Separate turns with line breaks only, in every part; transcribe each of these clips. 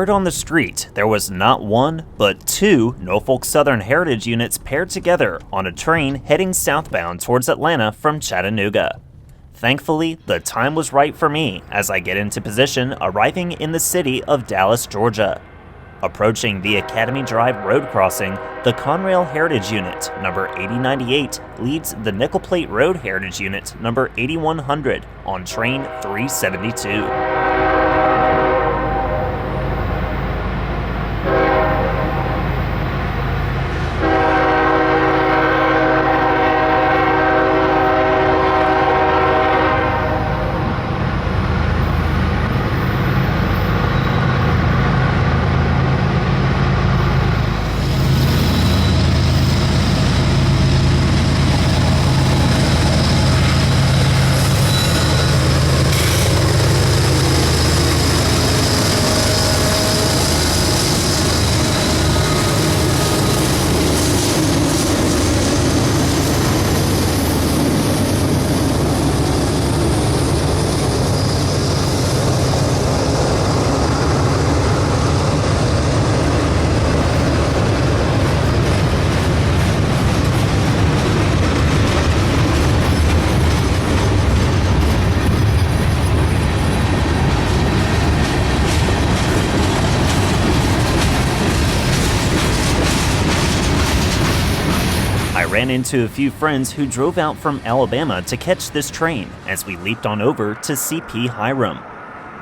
word on the street, there was not one, but two Norfolk Southern Heritage units paired together on a train heading southbound towards Atlanta from Chattanooga. Thankfully, the time was right for me as I get into position, arriving in the city of Dallas, Georgia. Approaching the Academy Drive road crossing, the Conrail Heritage Unit number 8098 leads the Nickel Plate Road Heritage Unit number 8100 on train 372. I ran into a few friends who drove out from Alabama to catch this train as we leaped on over to CP Hiram.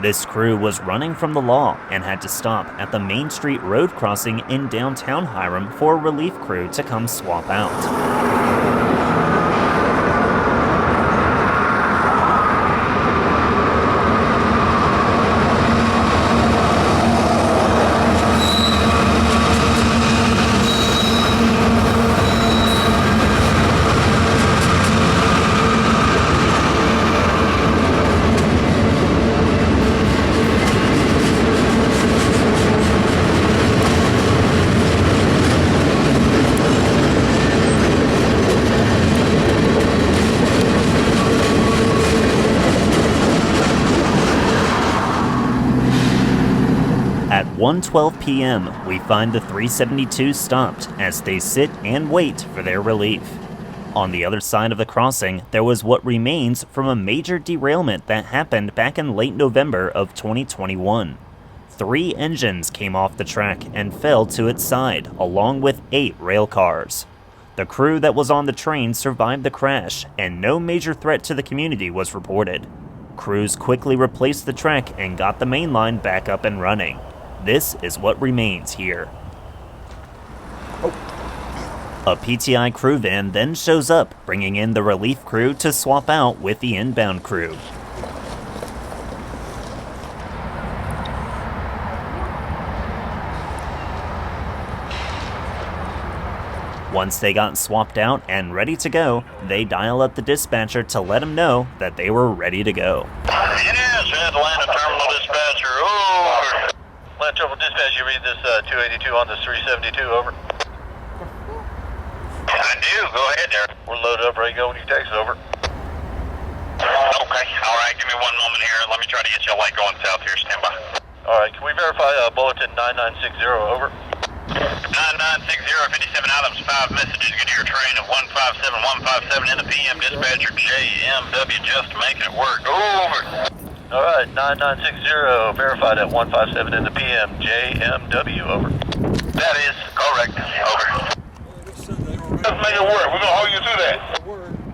This crew was running from the law and had to stop at the Main Street road crossing in downtown Hiram for a relief crew to come swap out. At 1:12 p.m., we find the 372 stopped as they sit and wait for their relief. On the other side of the crossing, there was what remains from a major derailment that happened back in late November of 2021. 3 engines came off the track and fell to its side, along with 8 rail cars. The crew that was on the train survived the crash, and no major threat to the community was reported. Crews quickly replaced the track and got the main line back up and running. This is what remains here. A PTI crew van then shows up, bringing in the relief crew to swap out with the inbound crew. Once they got swapped out and ready to go, they dial up the dispatcher to let them know that they were ready to go.
It is Atlanta Terminal Dispatcher, over. Atlanta Terminal Dispatch, you read this 282 on this 372, over. I do, go ahead there. We're loaded up, ready to go when you text, over. Okay, alright, give me one moment here. Let me try to get you a light going south here, stand by. Alright, can we verify bulletin 9960, over? 9960, 57 items, 5 messages, get to your train at 157 in the PM, dispatcher JMW, just making it work, over. Alright, 9960, verified at 157 in the PM, JMW, over. That is correct, over. Let's make it work, we're gonna hold you through that.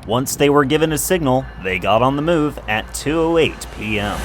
Once they were given a signal, they got on the move at 2:08 p.m.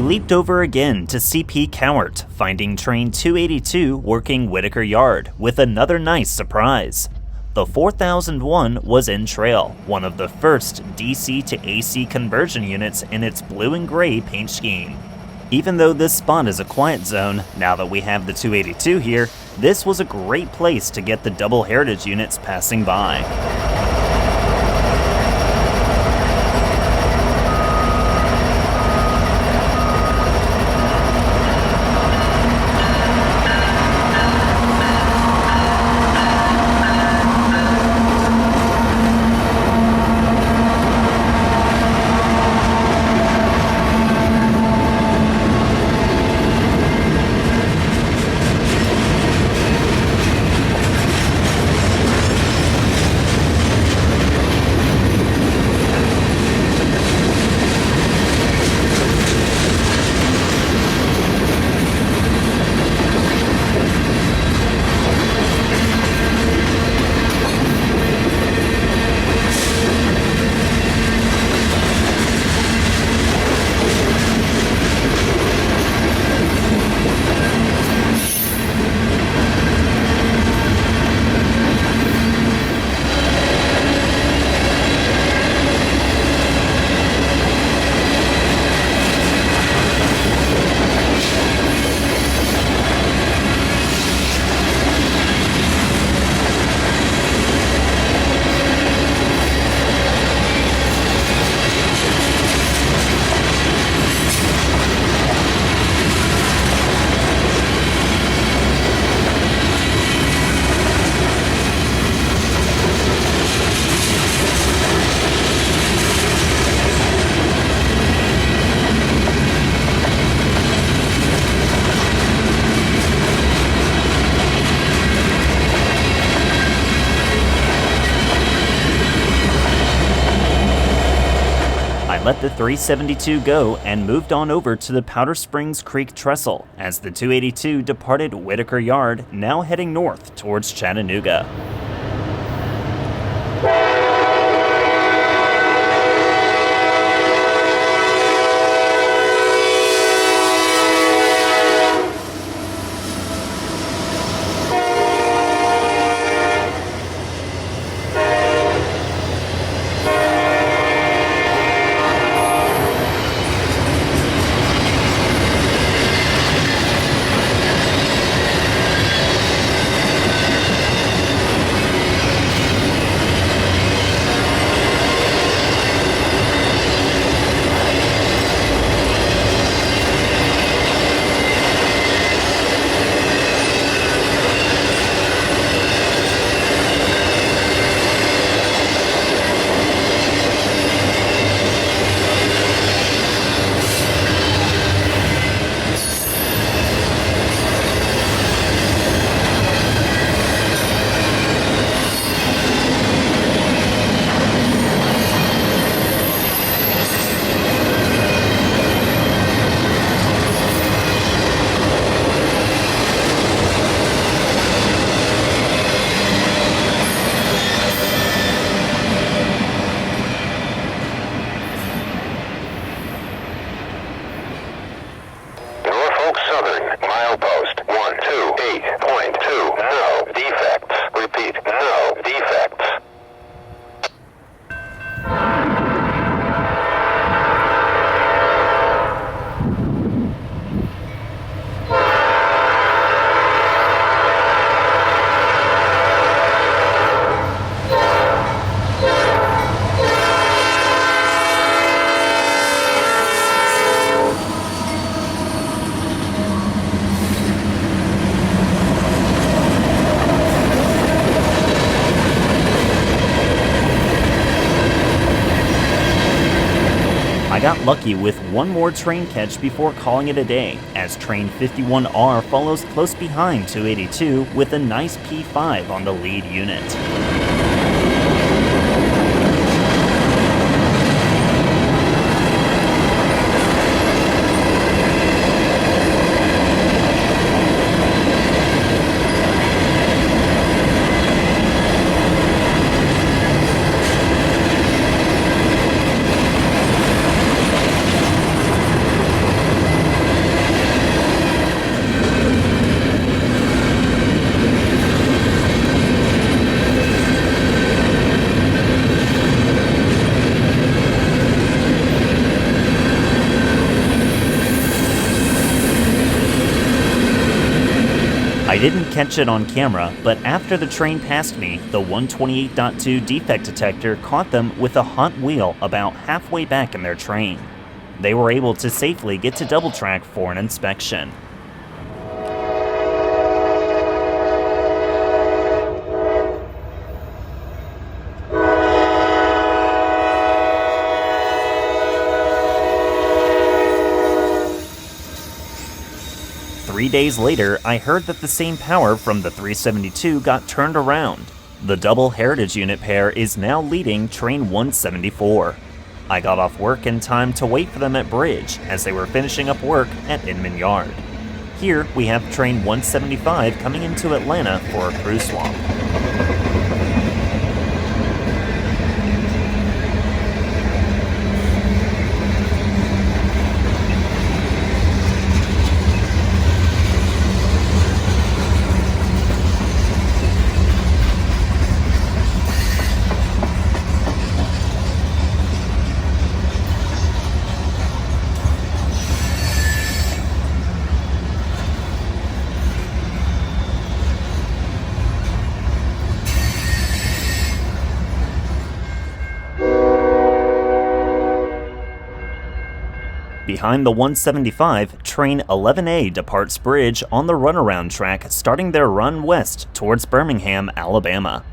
leaped over again to CP Cowart, finding train 282 working Whitaker Yard with another nice surprise. The 4001 was in trail, one of the first DC to AC conversion units in its blue and gray paint scheme. Even though this spot is a quiet zone, now that we have the 282 here, this was a great place to get the double heritage units passing by. Let the 372 go and moved on over to the Powder Springs Creek Trestle as the 282 departed Whitaker Yard, now heading north towards Chattanooga. I got lucky with one more train catch before calling it a day, as train 51R follows close behind 282 with a nice P5 on the lead unit. I didn't catch it on camera, but after the train passed me, the 128.2 defect detector caught them with a hot wheel about halfway back in their train. They were able to safely get to double track for an inspection. Three days later, I heard that the same power from the 372 got turned around. The double Heritage unit pair is now leading train 174. I got off work in time to wait for them at Bridge as they were finishing up work at Inman Yard. Here we have train 175 coming into Atlanta for a crew swap. Behind the 175, train 11A departs Bridge on the runaround track, starting their run west towards Birmingham, Alabama.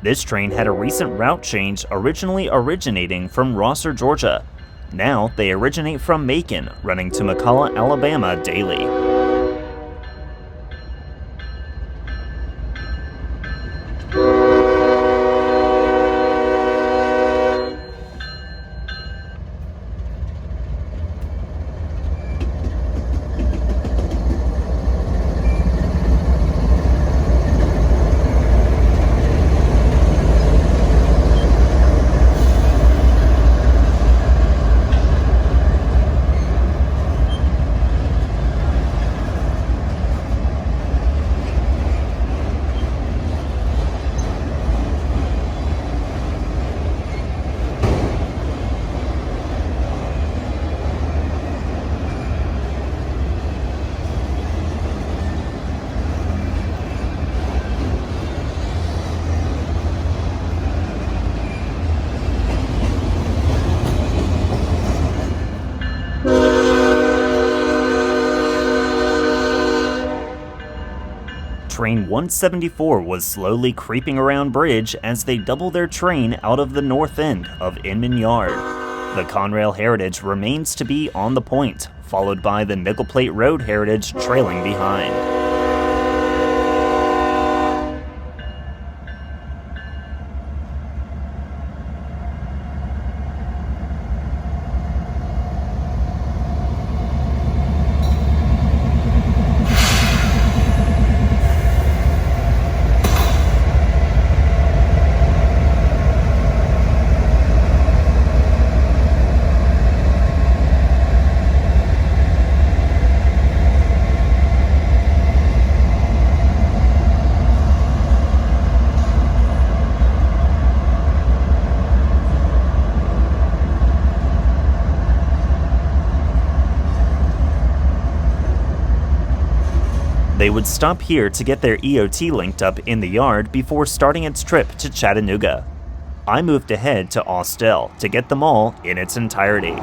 This train had a recent route change, originally originating from Rosser, Georgia. Now they originate from Macon, running to McCalla, Alabama daily. Train 174 was slowly creeping around Bridge as they double their train out of the north end of Inman Yard. The Conrail Heritage remains to be on the point, followed by the Nickel Plate Road Heritage trailing behind. They would stop here to get their EOT linked up in the yard before starting its trip to Chattanooga. I moved ahead to Austell to get them all in its entirety.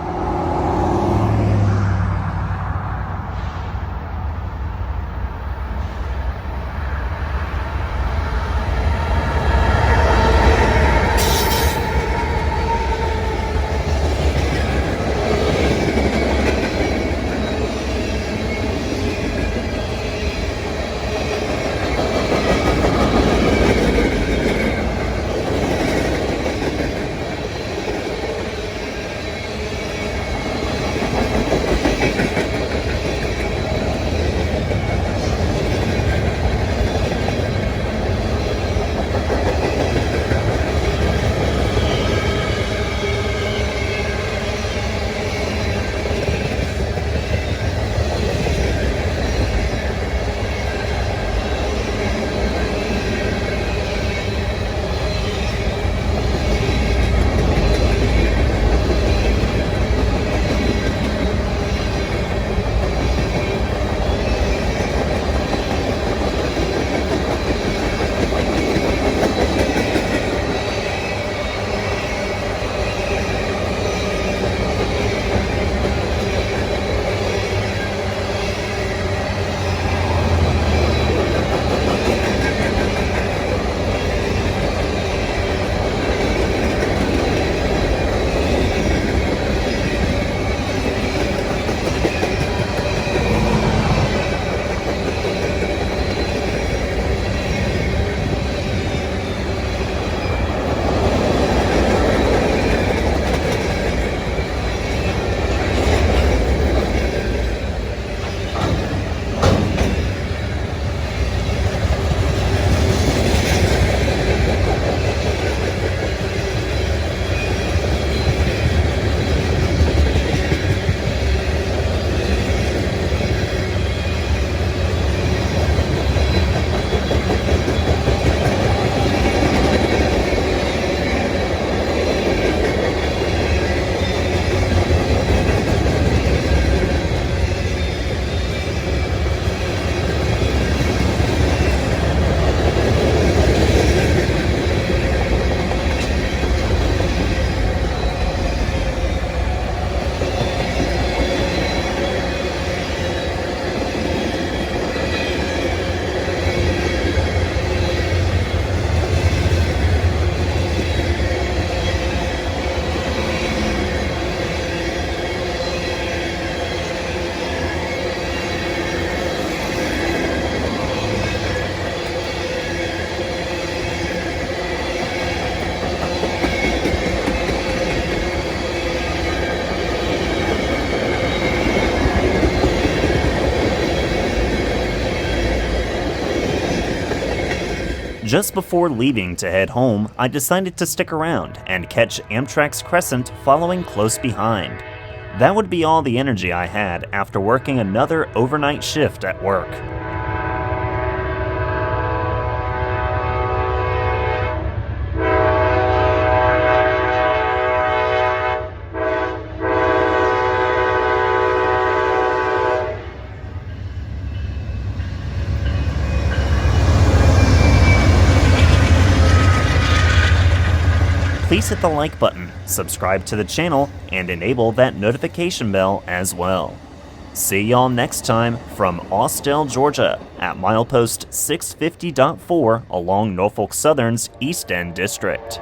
Just before leaving to head home, I decided to stick around and catch Amtrak's Crescent following close behind. That would be all the energy I had after working another overnight shift at work. Please hit the like button, subscribe to the channel, and enable that notification bell as well. See y'all next time from Austell, Georgia, at milepost 650.4 along Norfolk Southern's East End District.